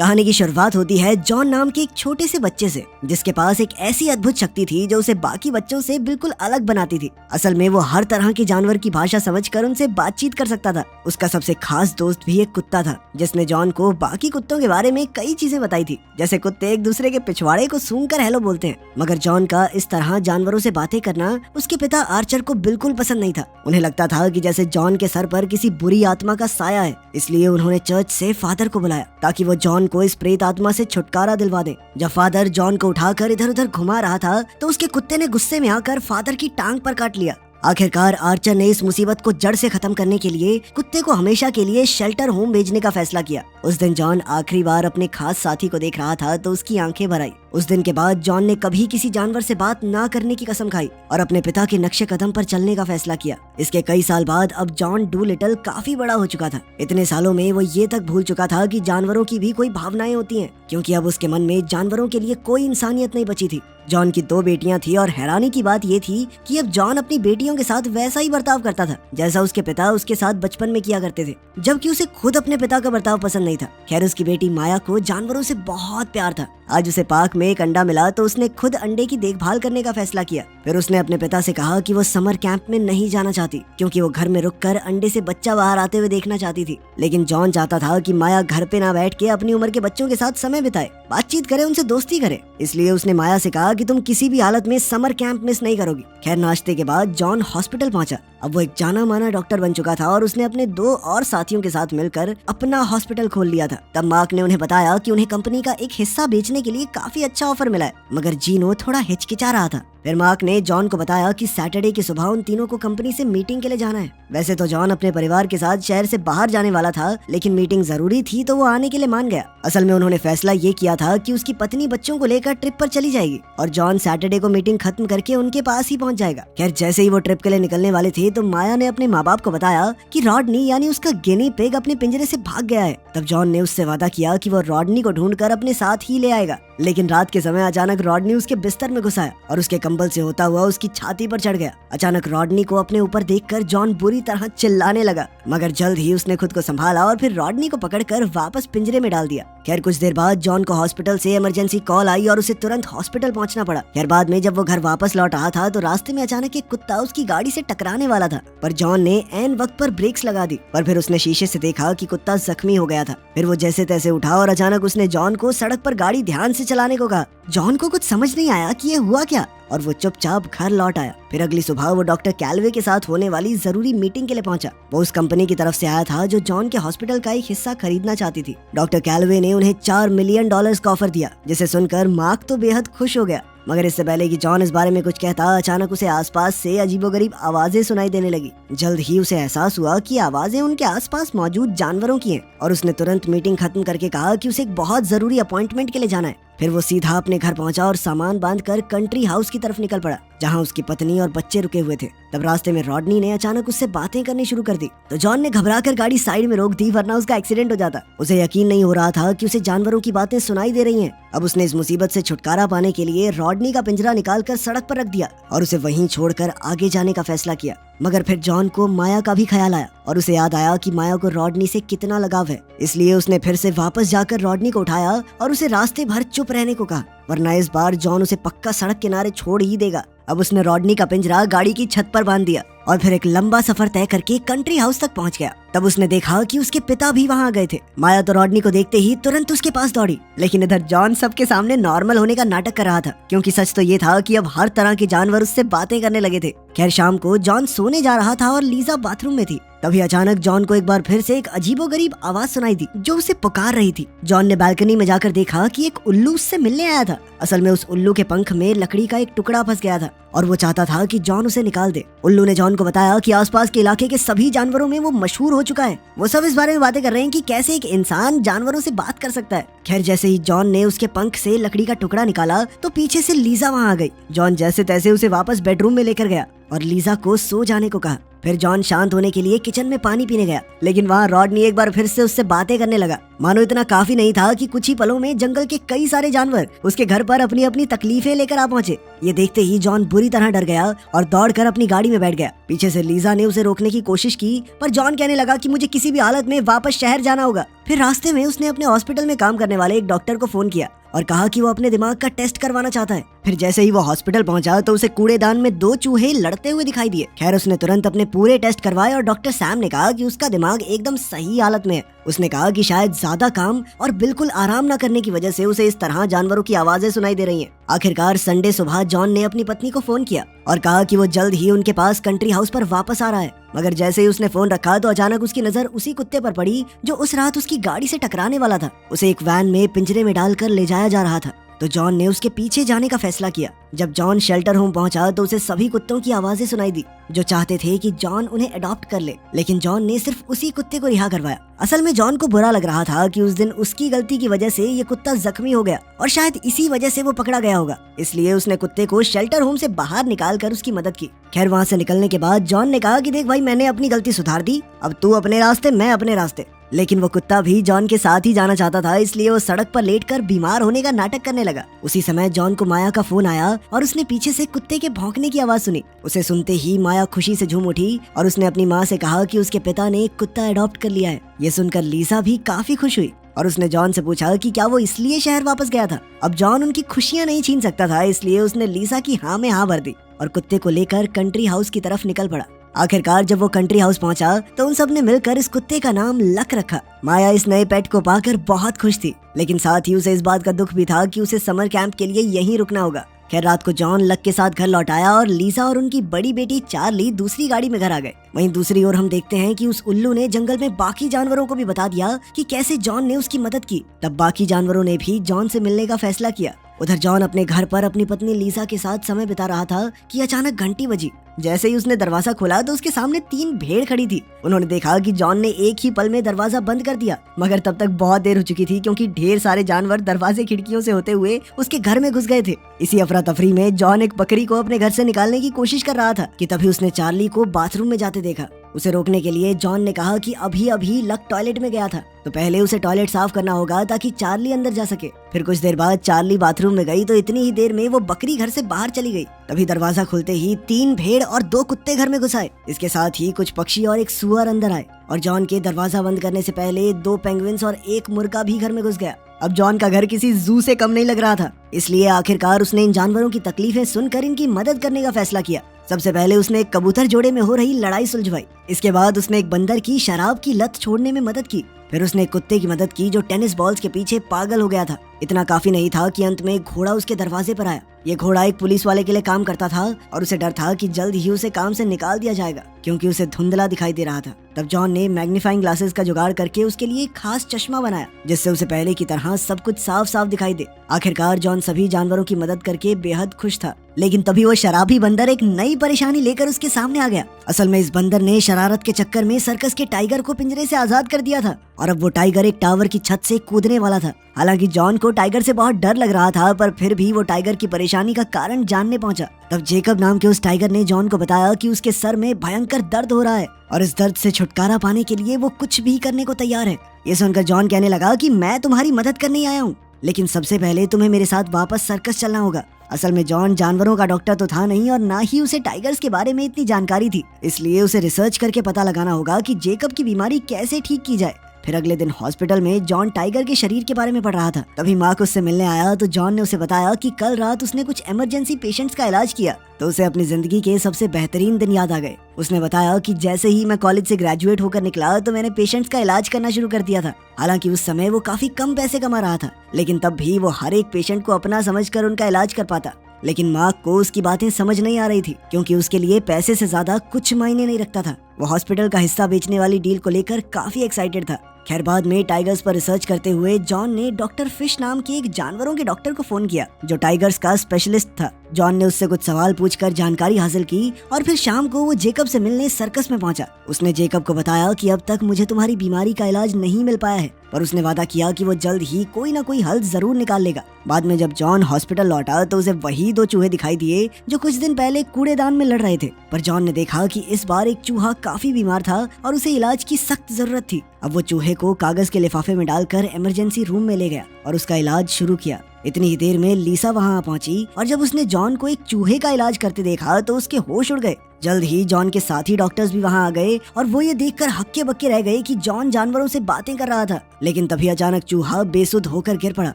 कहानी की शुरुआत होती है जॉन नाम के एक छोटे से बच्चे से, जिसके पास एक ऐसी अद्भुत शक्ति थी जो उसे बाकी बच्चों से बिल्कुल अलग बनाती थी। असल में वो हर तरह के जानवर की भाषा समझकर उनसे बातचीत कर सकता था। उसका सबसे खास दोस्त भी एक कुत्ता था, जिसने जॉन को बाकी कुत्तों के बारे में कई चीजें बताई थी। जैसे कुत्ते एक दूसरे के पिछवाड़े को सूंघकर हेलो बोलते हैं, मगर जॉन का इस तरह जानवरों से बातें करना उसके पिता आर्चर को बिल्कुल पसंद नहीं था। उन्हें लगता था कि जैसे जॉन के सर पर किसी बुरी आत्मा का साया है। इसलिए उन्होंने चर्च से फादर को बुलाया ताकि वो जॉन को इस प्रेत आत्मा से छुटकारा दिलवा दे। जब फादर जॉन को उठाकर इधर उधर घुमा रहा था तो उसके कुत्ते ने गुस्से में आकर फादर की टांग पर काट लिया। आखिरकार आर्चर ने इस मुसीबत को जड़ से खत्म करने के लिए कुत्ते को हमेशा के लिए शेल्टर होम भेजने का फैसला किया। उस दिन जॉन आखिरी बार अपने खास साथी को देख रहा था तो उसकी आंखें भर आई। उस दिन के बाद जॉन ने कभी किसी जानवर से बात ना करने की कसम खाई और अपने पिता के नक्शे कदम पर चलने का फैसला किया। इसके कई साल बाद अब जॉन डूलिटल काफी बड़ा हो चुका था। इतने सालों में वो ये तक भूल चुका था कि जानवरों की भी कोई भावनाएं होती हैं, क्योंकि अब उसके मन में जानवरों के लिए कोई इंसानियत नहीं बची थी। जॉन की 2 बेटियां थी और हैरानी की बात ये थी कि अब जॉन अपनी बेटियों के साथ वैसा ही बर्ताव करता था जैसा उसके पिता उसके साथ बचपन में किया करते थे, जबकि उसे खुद अपने पिता का बर्ताव पसंद नहीं था। खैर, उसकी बेटी माया को जानवरों से बहुत प्यार था। आज उसे पार्क में एक अंडा मिला तो उसने खुद अंडे की देखभाल करने का फैसला किया। फिर उसने अपने पिता से कहा कि वो समर कैंप में नहीं जाना चाहती, क्योंकि वो घर में रुककर अंडे से बच्चा बाहर आते हुए देखना चाहती थी। लेकिन जॉन चाहता था कि माया घर पे ना बैठ के अपनी उम्र के बच्चों के साथ समय बिताए, बातचीत करे, उनसे दोस्ती करे। इसलिए उसने माया से कहा कि तुम किसी भी हालत में समर कैंप मिस नहीं करोगी। खैर, नाश्ते के बाद जॉन हॉस्पिटल पहुंचा। अब वो एक जाना माना डॉक्टर बन चुका था और उसने अपने 2 और साथियों के साथ मिलकर अपना हॉस्पिटल खोल लिया था। तब मार्क ने उन्हें बताया कि उन्हें कंपनी का एक हिस्सा बेचने के लिए काफी अच्छा ऑफर मिला है, मगर जीनो थोड़ा हिचकिचा रहा था। फिर मार्क ने जॉन को बताया कि सैटरडे की सुबह उन तीनों को कंपनी से मीटिंग के लिए जाना है। वैसे तो जॉन अपने परिवार के साथ शहर से बाहर जाने वाला था, लेकिन मीटिंग जरूरी थी तो वो आने के लिए मान गया। असल में उन्होंने फैसला ये किया था कि उसकी पत्नी बच्चों को लेकर ट्रिप पर चली जाएगी और जॉन सैटरडे को मीटिंग खत्म करके उनके पास ही पहुंच जाएगा। खैर, जैसे ही वो ट्रिप के लिए निकलने वाले थे तो माया ने अपने माँ बाप को बताया कि रॉडनी यानी उसका गिनी पिग अपने पिंजरे से भाग गया है। तब जॉन ने उससे वादा किया कि वो रॉडनी को ढूंढकर अपने साथ ही ले आएगा। लेकिन रात के समय अचानक रॉडनी उसके बिस्तर में घुस आया और उसके कंबल से होता हुआ उसकी छाती पर चढ़ गया। अचानक रॉडनी को अपने ऊपर देखकर जॉन बुरी तरह चिल्लाने लगा, मगर जल्द ही उसने खुद को संभाला और फिर रॉडनी को पकड़कर वापस पिंजरे में डाल दिया। खैर, कुछ देर बाद जॉन को हॉस्पिटल से इमरजेंसी कॉल आई और उसे तुरंत हॉस्पिटल पहुंचना पड़ा। खैर, बाद में जब वो घर वापस लौट रहा था तो रास्ते में अचानक एक कुत्ता उसकी गाड़ी से टकराने वाला था, पर जॉन ने ऐन वक्त पर ब्रेक्स लगा दी। पर फिर उसने शीशे से देखा कि कुत्ता जख्मी हो गया था। फिर वो जैसे तैसे उठा और अचानक उसने जॉन को सड़क पर गाड़ी ध्यान से चलाने को कहा। जॉन को कुछ समझ नहीं आया कि ये हुआ क्या और वो चुपचाप घर लौट आया। फिर अगली सुबह वो डॉक्टर कैलवे के साथ होने वाली जरूरी मीटिंग के लिए पहुंचा। वो उस कंपनी की तरफ से आया था जो जॉन के हॉस्पिटल का एक हिस्सा खरीदना चाहती थी। डॉक्टर कैलवे ने उन्हें $4 मिलियन का ऑफर दिया, जिसे सुनकर मार्क तो बेहद खुश हो गया। मगर इससे पहले कि जॉन इस बारे में कुछ कहता, अचानक उसे आसपास से अजीबोगरीब आवाजें सुनाई देने लगी। जल्द ही उसे एहसास हुआ कि आवाजें उनके आसपास मौजूद जानवरों की हैं और उसने तुरंत मीटिंग खत्म करके कहा कि उसे एक बहुत जरूरी अपॉइंटमेंट के लिए जाना है। फिर वो सीधा अपने घर पहुंचा और सामान बांधकर कंट्री हाउस की तरफ निकल पड़ा, जहां उसकी पत्नी और बच्चे रुके हुए थे। तब रास्ते में रॉडनी ने अचानक उससे बातें करनी शुरू कर दी, तो जॉन ने घबराकर गाड़ी साइड में रोक दी, वरना उसका एक्सीडेंट हो जाता। उसे यकीन नहीं हो रहा था कि उसे जानवरों की बातें सुनाई दे रही हैं। अब उसने इस मुसीबत से छुटकारा पाने के लिए रॉडनी का पिंजरा निकालकर सड़क पर रख दिया और उसे वहीं छोड़कर आगे जाने का फैसला किया। मगर फिर जॉन को माया का भी ख्याल आया और उसे याद आया कि माया को रॉडनी से कितना लगाव है। इसलिए उसने फिर से वापस जाकर रॉडनी को उठाया और उसे रास्ते भर चुप रहने को कहा, वरना इस बार जॉन उसे पक्का सड़क किनारे छोड़ ही देगा। अब उसने रॉडनी का पिंजरा गाड़ी की छत पर बांध दिया और फिर एक लंबा सफर तय करके कंट्री हाउस तक पहुंच गया। तब उसने देखा कि उसके पिता भी वहां आ गए थे। माया तो रॉडनी को देखते ही तुरंत उसके पास दौड़ी, लेकिन इधर जॉन सबके सामने नॉर्मल होने का नाटक कर रहा था, क्योंकि सच तो ये था कि अब हर तरह के जानवर उससे बातें करने लगे थे। खैर, शाम को जॉन सोने जा रहा था और लीजा बाथरूम में थी। तभी अचानक जॉन को एक बार फिर से एक अजीबोगरीब आवाज सुनाई दी जो उसे पुकार रही थी। जॉन ने बालकनी में जाकर देखा कि एक उल्लू उससे मिलने आया था। असल में उस उल्लू के पंख में लकड़ी का एक टुकड़ा फंस गया था और वो चाहता था कि जॉन उसे निकाल दे। उल्लू ने जॉन को बताया कि आसपास के इलाके के सभी जानवरों में वो मशहूर हो चुका है। वो सब इस बारे में बातें कर रहे हैं कि कैसे एक इंसान जानवरों से बात कर सकता है। खैर, जैसे ही जॉन ने उसके पंख से लकड़ी का टुकड़ा निकाला तो पीछे से लीजा वहाँ आ गई। जॉन जैसे तैसे उसे वापस बेडरूम में लेकर गया। और लीजा को सो जाने को कहा। फिर जॉन शांत होने के लिए किचन में पानी पीने गया, लेकिन वहाँ रॉडनी एक बार फिर से उससे बातें करने लगा। मानो इतना काफी नहीं था कि कुछ ही पलों में जंगल के कई सारे जानवर उसके घर पर अपनी अपनी तकलीफें लेकर आ पहुंचे। ये देखते ही जॉन बुरी तरह डर गया और दौड़कर अपनी गाड़ी में बैठ गया। पीछे से लीजा ने उसे रोकने की कोशिश की, पर जॉन कहने लगा कि मुझे किसी भी हालत में वापस शहर जाना होगा। फिर रास्ते में उसने अपने हॉस्पिटल में काम करने वाले एक डॉक्टर को फोन किया और कहा कि वो अपने दिमाग का टेस्ट करवाना चाहता है। फिर जैसे ही वो हॉस्पिटल पहुंचा तो उसे कूड़ेदान में 2 चूहे लड़ते हुए दिखाई दिए। खैर उसने तुरंत अपने पूरे टेस्ट करवाए और डॉक्टर सैम ने कहा कि उसका दिमाग एकदम सही हालत में है। उसने कहा कि शायद ज्यादा काम और बिल्कुल आराम न करने की वजह से उसे इस तरह जानवरों की आवाजें सुनाई दे रही हैं। आखिरकार संडे सुबह जॉन ने अपनी पत्नी को फोन किया और कहा कि वो जल्द ही उनके पास कंट्री हाउस पर वापस आ रहा है। मगर जैसे ही उसने फोन रखा तो अचानक उसकी नजर उसी कुत्ते पर पड़ी जो उस रात उसकी गाड़ी से टकराने वाला था। उसे एक वैन में पिंजरे में डालकर ले जाया जा रहा था, तो जॉन ने उसके पीछे जाने का फैसला किया। जब जॉन शेल्टर होम पहुंचा तो उसे सभी कुत्तों की आवाजें सुनाई दी जो चाहते थे कि जॉन उन्हें अडॉप्ट कर ले, लेकिन जॉन ने सिर्फ उसी कुत्ते को रिहा करवाया। असल में जॉन को बुरा लग रहा था कि उस दिन उसकी गलती की वजह से ये कुत्ता जख्मी हो गया और शायद इसी वजह से वो पकड़ा गया होगा। इसलिए उसने कुत्ते को शेल्टर होम से बाहर निकाल कर उसकी मदद की। खैर वहाँ से निकलने के बाद जॉन ने कहा कि देख भाई, मैंने अपनी गलती सुधार दी, अब तू अपने रास्ते मैं अपने रास्ते। लेकिन वो कुत्ता भी जॉन के साथ ही जाना चाहता था, इसलिए वो सड़क पर लेटकर बीमार होने का नाटक करने लगा। उसी समय जॉन को माया का फोन आया और उसने पीछे से कुत्ते के भौंकने की आवाज सुनी। उसे सुनते ही माया खुशी से झूम उठी और उसने अपनी माँ से कहा कि उसके पिता ने एक कुत्ता अडॉप्ट कर लिया है। ये सुनकर लीसा भी काफी खुश हुई और उसने जॉन से पूछा कि क्या वो इसलिए शहर वापस गया था। अब जॉन उनकी खुशियाँ नहीं छीन सकता था, इसलिए उसने लीसा की हाँ में हाँ भर दी और कुत्ते को लेकर कंट्री हाउस की तरफ निकल पड़ा। आखिरकार जब वो कंट्री हाउस पहुंचा तो उन सब ने मिलकर इस कुत्ते का नाम लक रखा। माया इस नए पेट को पाकर बहुत खुश थी, लेकिन साथ ही उसे इस बात का दुख भी था कि उसे समर कैंप के लिए यहीं रुकना होगा। खैर रात को जॉन लक के साथ घर लौट आया और लीसा और उनकी बड़ी बेटी चार्ली दूसरी गाड़ी में घर आ गए। वहीं दूसरी ओर हम देखते हैं कि उस उल्लू ने जंगल में बाकी जानवरों को भी बता दिया कि कैसे जॉन ने उसकी मदद की। तब बाकी जानवरों ने भी जॉन से मिलने का फैसला किया। उधर जॉन अपने घर पर अपनी पत्नी लीसा के साथ समय बिता रहा था कि अचानक घंटी बजी। जैसे ही उसने दरवाजा खोला तो उसके सामने 3 भेड़ खड़ी थी। उन्होंने देखा कि जॉन ने एक ही पल में दरवाजा बंद कर दिया, मगर तब तक बहुत देर हो चुकी थी क्योंकि ढेर सारे जानवर दरवाजे खिड़कियों से होते हुए उसके घर में घुस गए थे। इसी अफरा तफरी में जॉन एक बकरी को अपने घर से निकालने की कोशिश कर रहा था कि तभी उसने चार्ली को बाथरूम में जाते देखा। उसे रोकने के लिए जॉन ने कहा कि अभी अभी लक टॉयलेट में गया था, तो पहले उसे टॉयलेट साफ करना होगा ताकि चार्ली अंदर जा सके। फिर कुछ देर बाद चार्ली बाथरूम में गई तो इतनी ही देर में वो बकरी घर से बाहर चली गई। तभी दरवाजा खुलते ही 3 भेड़ और 2 कुत्ते घर में घुस आए। इसके साथ ही कुछ पक्षी और एक सुअर अंदर आए और जॉन के दरवाजा बंद करने से पहले 2 पेंगुइन्स और 1 मुर्गा भी घर में घुस गया। अब जॉन का घर किसी जू से कम नहीं लग रहा था, इसलिए आखिरकार उसने इन जानवरों की तकलीफें सुनकर इनकी मदद करने का फैसला किया। सबसे पहले उसने एक कबूतर जोड़े में हो रही लड़ाई सुलझवाई। इसके बाद उसने एक बंदर की शराब की लत छोड़ने में मदद की। फिर उसने एक कुत्ते की मदद की जो टेनिस बॉल्स के पीछे पागल हो गया था। इतना काफी नहीं था कि अंत में एक घोड़ा उसके दरवाजे पर आया। ये घोड़ा एक पुलिस वाले के लिए काम करता था और उसे डर था कि जल्द ही उसे काम से निकाल दिया जाएगा क्योंकि उसे धुंधला दिखाई दे रहा था। तब जॉन ने मैग्नीफाइंग ग्लासेस का जुगाड़ करके उसके लिए एक खास चश्मा बनाया जिससे उसे पहले की तरह सब कुछ साफ साफ दिखाई दे। आखिरकार जॉन सभी जानवरों की मदद करके बेहद खुश था, लेकिन तभी वो शराबी बंदर एक नई परेशानी लेकर उसके सामने आ गया। असल में इस बंदर ने शरारत के चक्कर में सर्कस के टाइगर को पिंजरे से आजाद कर दिया था और अब वो टाइगर एक टावर की छत से कूदने वाला था। हालांकि जॉन को टाइगर से बहुत डर लग रहा था, पर फिर भी वो टाइगर की परेशानी का कारण जानने पहुंचा। तब जेकब नाम के उस टाइगर ने जॉन को बताया कि उसके सर में भयंकर दर्द हो रहा है और इस दर्द से छुटकारा पाने के लिए वो कुछ भी करने को तैयार है। ये सुनकर जॉन कहने लगा कि मैं तुम्हारी मदद करने ही आया हूँ, लेकिन सबसे पहले तुम्हें मेरे साथ वापस सर्कस चलना होगा। असल में जॉन जानवरों का डॉक्टर तो था नहीं और ना ही उसे टाइगर्स के बारे में इतनी जानकारी थी, इसलिए उसे रिसर्च करके पता लगाना होगा कि जेकब की बीमारी कैसे ठीक की जाए। फिर अगले दिन हॉस्पिटल में जॉन टाइगर के शरीर के बारे में पढ़ रहा था। तभी मार्क उससे मिलने आया तो जॉन ने उसे बताया कि कल रात उसने कुछ इमरजेंसी पेशेंट्स का इलाज किया तो उसे अपनी जिंदगी के सबसे बेहतरीन दिन याद आ गए। उसने बताया कि जैसे ही मैं कॉलेज से ग्रेजुएट होकर निकला तो मैंने पेशेंट्स का इलाज करना शुरू कर दिया था। हालांकि उस समय वो काफी कम पैसे कमा रहा था, लेकिन तब भी वो हर एक पेशेंट को अपना समझकर उनका इलाज कर पाता। लेकिन मार्क को उसकी बातें समझ नहीं आ रही थी क्योंकि उसके लिए पैसे से ज्यादा कुछ मायने नहीं रखता था। वो हॉस्पिटल का हिस्सा बेचने वाली डील को लेकर काफी एक्साइटेड था। खैर बाद में टाइगर्स पर रिसर्च करते हुए जॉन ने डॉक्टर फिश नाम के एक जानवरों के डॉक्टर को फोन किया जो टाइगर्स का स्पेशलिस्ट था। जॉन ने उससे कुछ सवाल पूछकर जानकारी हासिल की और फिर शाम को वो जेकब से मिलने सर्कस में पहुंचा। उसने जेकब को बताया कि अब तक मुझे तुम्हारी बीमारी का इलाज नहीं मिल पाया है, पर उसने वादा किया कि वो जल्द ही कोई ना कोई हल जरूर निकाल लेगा। बाद में जब जॉन हॉस्पिटल लौटा तो उसे वही 2 चूहे दिखाई दिए जो कुछ दिन पहले कूड़ेदान में लड़ रहे थे, पर जॉन ने देखा कि इस बार एक चूहा काफी बीमार था और उसे इलाज की सख्त जरूरत थी। अब वो चूहे को कागज के लिफाफे में डालकर इमरजेंसी रूम में ले गया और उसका इलाज शुरू किया। इतनी ही देर में लीसा वहां पहुंची और जब उसने जॉन को एक चूहे का इलाज करते देखा तो उसके होश उड़ गए। जल्द ही जॉन के साथी डॉक्टर्स भी वहां आ गए और वो ये देखकर हक्के बक्के रह गए कि जॉन जानवरों से बातें कर रहा था। लेकिन तभी अचानक चूहा बेसुध होकर गिर पड़ा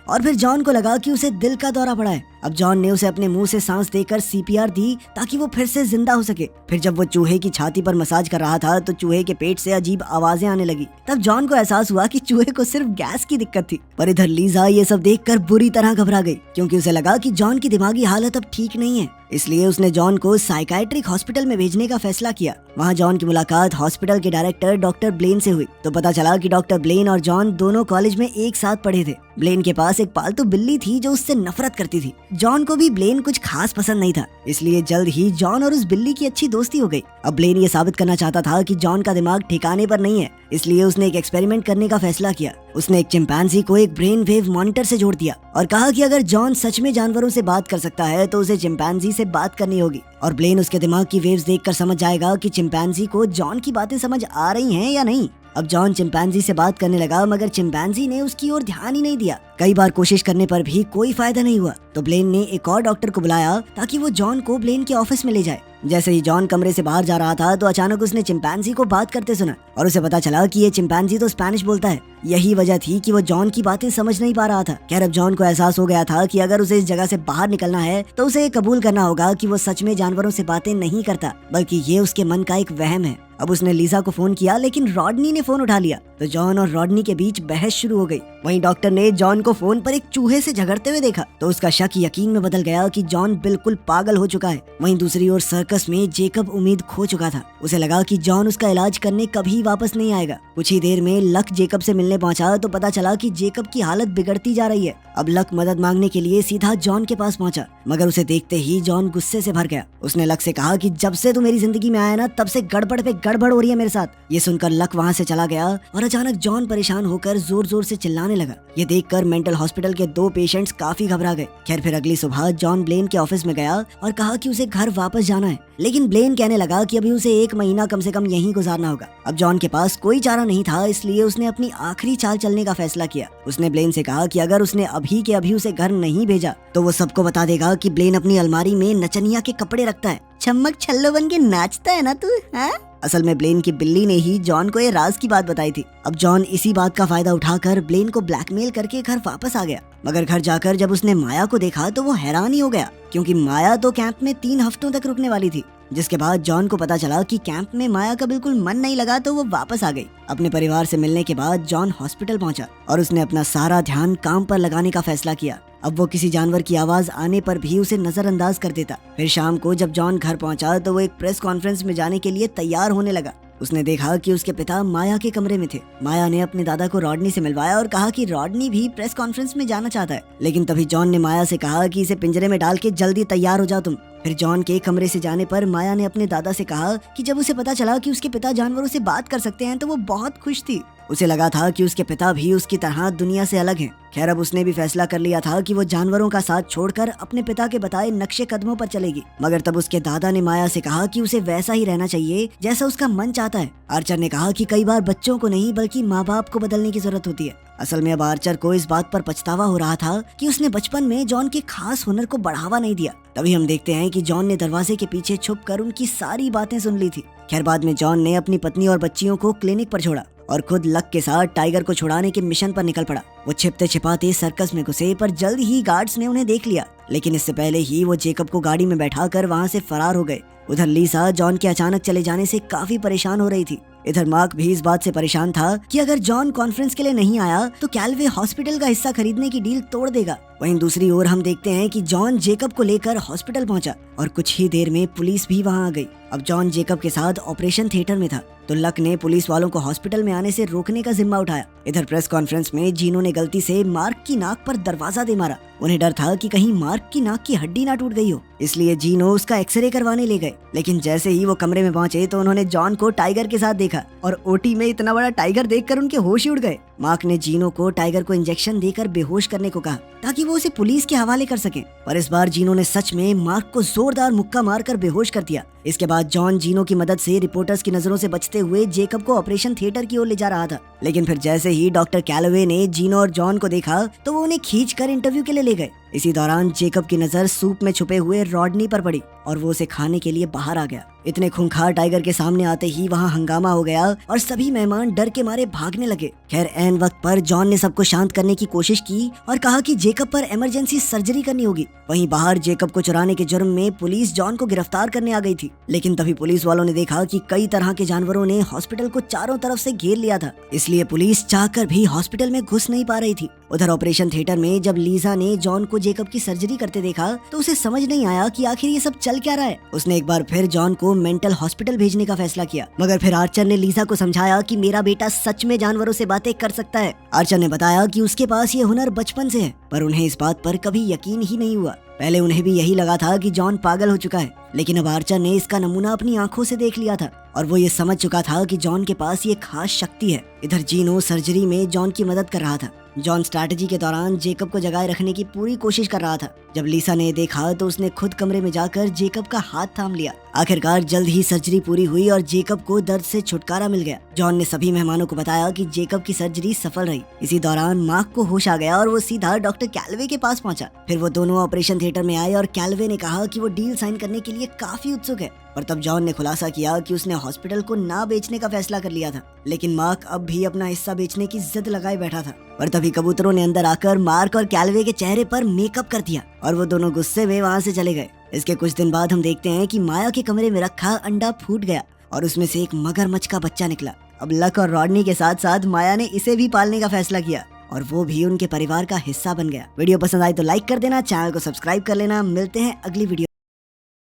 और फिर जॉन को लगा कि उसे दिल का दौरा पड़ा है। अब जॉन ने उसे अपने मुंह से सांस देकर सीपीआर दी ताकि वो फिर से जिंदा हो सके। फिर जब वो चूहे की छाती पर मसाज कर रहा था तो चूहे के पेट से अजीब आवाजें आने लगी। तब जॉन को एहसास हुआ कि चूहे को सिर्फ गैस की दिक्कत थी। पर इधर लीजा ये सब देखकर बुरी तरह घबरा गई, क्योंकि उसे लगा कि जॉन की दिमागी हालत अब ठीक नहीं है। इसलिए उसने जॉन को साइकाइट्रिक हॉस्पिटल में भेजने का फैसला किया। वहाँ जॉन की मुलाकात हॉस्पिटल के डायरेक्टर डॉक्टर ब्लेन से हुई तो पता चला कि डॉक्टर ब्लेन और जॉन दोनों कॉलेज में एक साथ पढ़े थे। ब्लेन के पास एक पालतू बिल्ली थी जो उससे नफरत करती थी। जॉन को भी ब्लेन कुछ खास पसंद नहीं था, इसलिए जल्द ही जॉन और उस बिल्ली की अच्छी दोस्ती हो गई। अब ब्लेन ये साबित करना चाहता था कि जॉन का दिमाग ठिकाने पर नहीं है, इसलिए उसने एक एक्सपेरिमेंट करने का फैसला किया। उसने एक चिंपैंजी को एक ब्रेन वेव मॉनिटर से जोड़ दिया और कहा कि अगर जॉन सच में जानवरों से बात कर सकता है तो उसे चिंपैंजी से बात करनी होगी और ब्लेन उसके दिमाग की वेव्स देखकर समझ जाएगा कि चिंपैंजी को जॉन की बातें समझ आ रही हैं या नहीं। अब जॉन चिंपैंजी से बात करने लगा, मगर चिंपैंजी ने उसकी ओर ध्यान ही नहीं दिया। कई बार कोशिश करने पर भी कोई फायदा नहीं हुआ तो ब्लेन ने एक और डॉक्टर को बुलाया ताकि वो जॉन को ब्लेन के ऑफिस में ले जाए। जैसे ही जॉन कमरे से बाहर जा रहा था तो अचानक उसने चिंपैंजी को बात करते सुना और उसे पता चला कि ये चिंपैंजी तो स्पेनिश बोलता है। यही वजह थी कि वो जॉन की बातें समझ नहीं पा रहा था। खैर अब जॉन को एहसास हो गया था कि अगर उसे इस जगह से बाहर निकलना है तो उसे कबूल करना होगा कि वो सच में जानवरों से बातें नहीं करता, बल्कि ये उसके मन का एक वहम है। अब उसने लीजा को फोन किया, लेकिन रॉडनी ने फोन उठा लिया तो जॉन और रॉडनी के बीच बहस शुरू हो गई। वहीं डॉक्टर ने जॉन को फोन पर एक चूहे से झगड़ते हुए देखा तो उसका शक यकीन में बदल गया कि जॉन बिल्कुल पागल हो चुका है। वहीं दूसरी ओर सर्कस में जेकब उम्मीद खो चुका था। उसे लगा कि जॉन उसका इलाज करने कभी वापस नहीं आएगा। कुछ ही देर में लक जेकब से मिलने पहुंचा तो पता चला कि जेकब की हालत बिगड़ती जा रही है। अब लक मदद मांगने के लिए सीधा जॉन के पास पहुंचा, मगर उसे देखते ही जॉन गुस्से से भर गया। उसने लक से कहा कि जब से तू मेरी जिंदगी में आया ना तब से गड़बड़ पे गड़बड़ हो रही है मेरे साथ। ये सुनकर लक वहाँ से चला गया और अचानक जॉन परेशान होकर जोर जोर से चिल्लाने लगा। ये देखकर मेंटल हॉस्पिटल के 2 पेशेंट्स काफी घबरा गए। खैर फिर अगली सुबह जॉन ब्लेन के ऑफिस में गया और कहा कि उसे घर वापस जाना है, लेकिन ब्लेन कहने लगा कि अभी उसे 1 महीना कम से कम यहीं गुजारना होगा। अब जॉन के पास कोई चारा नहीं था, इसलिए उसने अपनी आखिरी चाल चलने का फैसला किया। उसने ब्लेन से कहा कि अगर उसने अभी के अभी उसे घर नहीं भेजा तो वो सबको बता देगा कि ब्लेन अपनी अलमारी में नचनिया के कपड़े रखता है, छम्मक छल्लो बन के नाचता है ना तू, हाँ? असल में ब्लेन की बिल्ली ने ही जॉन को ये राज की बात बताई थी। अब जॉन इसी बात का फायदा उठाकर ब्लेन को ब्लैकमेल करके घर वापस आ गया, मगर घर जाकर जब उसने माया को देखा तो वो हैरान ही हो गया, क्योंकि माया तो कैंप में 3 हफ्तों तक रुकने वाली थी। जिसके बाद जॉन को पता चला कि कैंप में माया का बिल्कुल मन नहीं लगा तो वो वापस आ गई। अपने परिवार से मिलने के बाद जॉन हॉस्पिटल पहुंचा और उसने अपना सारा ध्यान काम पर लगाने का फैसला किया। अब वो किसी जानवर की आवाज आने पर भी उसे नजरअंदाज कर देता। फिर शाम को जब जॉन घर पहुंचा तो वो एक प्रेस कॉन्फ्रेंस में जाने के लिए तैयार होने लगा। उसने देखा कि उसके पिता माया के कमरे में थे। माया ने अपने दादा को रॉडनी से मिलवाया और कहा कि रॉडनी भी प्रेस कॉन्फ्रेंस में जाना चाहता है, लेकिन तभी जॉन ने माया से कहा कि इसे पिंजरे में डाल के जल्दी तैयार हो जाओ तुम। फिर जॉन के कमरे से जाने पर माया ने अपने दादा से कहा कि जब उसे पता चला कि उसके पिता जानवरों से बात कर सकते हैं तो वो बहुत खुश थी। उसे लगा था कि उसके पिता भी उसकी तरह दुनिया से अलग हैं। खैर अब उसने भी फैसला कर लिया था कि वो जानवरों का साथ छोड़कर अपने पिता के बताए नक्शे कदमों पर चलेगी। मगर तब उसके दादा ने माया से कहा कि उसे वैसा ही रहना चाहिए जैसा उसका मन चाहता है। आर्चर ने कहा कि कई बार बच्चों को नहीं बल्कि माँ बाप को बदलने की जरूरत होती है। असल में अब आर्चर को इस बात पर पछतावा हो रहा था कि उसने बचपन में जॉन के खास हुनर को बढ़ावा नहीं दिया। तभी हम देखते हैं कि जॉन ने दरवाजे के पीछे छुपकर उनकी सारी बातें सुन ली थी। खैर बाद में जॉन ने अपनी पत्नी और बच्चियों को क्लिनिक पर छोड़ा और खुद लक के साथ टाइगर को छुड़ाने के मिशन पर निकल पड़ा। वो छिपते छिपाते सर्कस में घुसे, पर जल्द ही गार्ड्स ने उन्हें देख लिया, लेकिन इससे पहले ही वो जेकब को गाड़ी में बैठाकर वहाँ से फरार हो गए। उधर लीसा जॉन के अचानक चले जाने से काफी परेशान हो रही थी। इधर मार्क भी इस बात से परेशान था कि अगर जॉन कॉन्फ्रेंस के लिए नहीं आया तो कैलवे हॉस्पिटल का हिस्सा खरीदने की डील तोड़ देगा। वहीं दूसरी ओर हम देखते हैं कि जॉन जेकब को लेकर हॉस्पिटल पहुंचा और कुछ ही देर में पुलिस भी वहां आ गई। अब जॉन जेकब के साथ ऑपरेशन थिएटर में था तो लक ने पुलिस वालों को हॉस्पिटल में आने से रोकने का जिम्मा उठाया। इधर प्रेस कॉन्फ्रेंस में जीनो ने गलती से मार्क की नाक पर दरवाजा दे मारा। उन्हें डर था कि कहीं मार्क की नाक की हड्डी ना टूट गई हो, इसलिए जीनो उसका एक्सरे करवाने ले गए। लेकिन जैसे ही वो कमरे में पहुंचे तो उन्होंने जॉन को टाइगर के साथ देखा और ओटी में इतना बड़ा टाइगर देखकर उनके होश ही उड़ गए। मार्क ने जीनो को टाइगर को इंजेक्शन देकर बेहोश करने को कहा ताकि वो उसे पुलिस के हवाले कर सके, पर इस बार जीनो ने सच में मार्क को जोरदार मुक्का मारकर बेहोश कर दिया। इसके बाद जॉन जीनो की मदद से रिपोर्टर्स की नजरों से बचते हुए जेकब को ऑपरेशन थिएटर की ओर ले जा रहा था। लेकिन फिर जैसे ही डॉक्टर कैलवे ने जीनो और जॉन को देखा तो वो उन्हें खींचकर इंटरव्यू के लिए ले गए। इसी दौरान जेकब की नजर सूप में छुपे हुए रॉडनी पर पड़ी और वो उसे खाने के लिए बाहर आ गया। इतने खूंखार टाइगर के सामने आते ही वहाँ हंगामा हो गया और सभी मेहमान डर के मारे भागने लगे। खैर ऐन वक्त पर जॉन ने सबको शांत करने की कोशिश की और कहा कि जेकब पर इमरजेंसी सर्जरी करनी होगी। वहीं बाहर जेकब को चुराने के जुर्म में पुलिस जॉन को गिरफ्तार करने आ गई थी। लेकिन तभी पुलिस वालों ने देखा कि कई तरह के जानवरों ने हॉस्पिटल को चारों तरफ से घेर लिया था, इसलिए पुलिस चाहकर भी हॉस्पिटल में घुस नहीं पा रही थी। उधर ऑपरेशन थिएटर में जब लीजा ने जॉन को जेकब की सर्जरी करते देखा तो उसे समझ नहीं आया कि आखिर ये सब चल क्या रहा है। उसने एक बार फिर जॉन को मेंटल हॉस्पिटल भेजने का फैसला किया, मगर फिर आर्चर ने लीजा को समझाया कि मेरा बेटा सच में जानवरों से बातें कर सकता है। आर्चर ने बताया कि उसके पास ये हुनर बचपन से है, पर उन्हें इस बात पर कभी यकीन ही नहीं हुआ। पहले उन्हें भी यही लगा था कि जॉन पागल हो चुका है, लेकिन अब आर्चर ने इसका नमूना अपनी आंखों से देख लिया था और वो ये समझ चुका था कि जॉन के पास ये खास शक्ति है। इधर जीनो सर्जरी में जॉन की मदद कर रहा था। जॉन स्ट्रैटेजी के दौरान जेकब को जगाए रखने की पूरी कोशिश कर रहा था। जब लीसा ने देखा तो उसने खुद कमरे में जाकर जेकब का हाथ थाम लिया। आखिरकार जल्द ही सर्जरी पूरी हुई और जेकब को दर्द से छुटकारा मिल गया। जॉन ने सभी मेहमानों को बताया कि जेकब की सर्जरी सफल रही। इसी दौरान मार्क को होश आ गया और वो सीधा डॉक्टर कैलवे के पास पहुंचा। फिर वो दोनों ऑपरेशन थिएटर में आए और कैलवे ने कहा कि वो डील साइन करने के लिए काफी उत्सुक है। पर तब जॉन ने खुलासा किया कि उसने हॉस्पिटल को ना बेचने का फैसला कर लिया था, लेकिन मार्क अब भी अपना हिस्सा बेचने की जिद लगाए बैठा था। पर तभी कबूतरों ने अंदर आकर मार्क और कैलवे के चेहरे पर मेकअप कर दिया और वो दोनों गुस्से में वहाँ से चले गए। इसके कुछ दिन बाद हम देखते हैं कि माया के कमरे में रखा अंडा फूट गया और उसमें से एक मगरमच्छ का बच्चा निकला। अब लक और रॉडनी के साथ साथ माया ने इसे भी पालने का फैसला किया और वो भी उनके परिवार का हिस्सा बन गया। वीडियो पसंद आई तो लाइक कर देना, चैनल को सब्सक्राइब कर लेना। मिलते हैं अगली वीडियो।